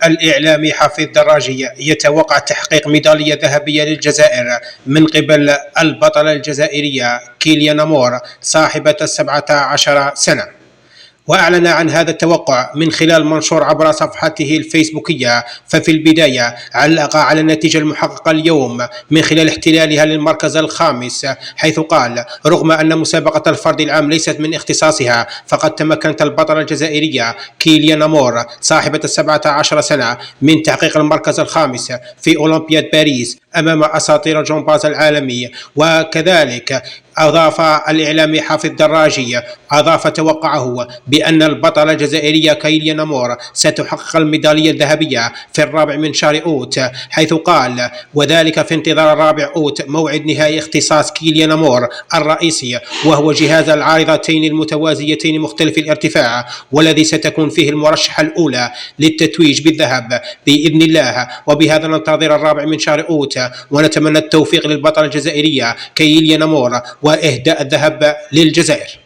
الإعلامي حفيظ دراجي يتوقع تحقيق ميدالية ذهبية للجزائر من قبل البطلة الجزائرية كيليان مور صاحبة 17 سنة. وأعلن عن هذا التوقع من خلال منشور عبر صفحته الفيسبوكية. ففي البداية علق على النتيجة المحققة اليوم من خلال احتلالها للمركز الخامس، حيث قال: رغم أن مسابقة الفرد العام ليست من اختصاصها، فقد تمكنت البطلة الجزائرية كيليان مور صاحبة 17 سنة من تحقيق المركز الخامس في أولمبياد باريس أمام أساطير الجمباز العالمي. وكذلك أضاف الإعلامي حافظ دراجي توقعه بأن البطلة الجزائرية كيليان مور ستحقق الميدالية الذهبية في 4 شهر أوت، حيث قال: وذلك في انتظار 4 أوت موعد نهائي اختصاص كيليان مور الرئيسي، وهو جهاز العارضتين المتوازيتين مختلف الارتفاع، والذي ستكون فيه المرشحة الأولى للتتويج بالذهب بإذن الله. وبهذا ننتظر 4 شهر أوت، ونتمنى التوفيق للبطلة الجزائرية كيليان مور وإهداء الذهب للجزائر.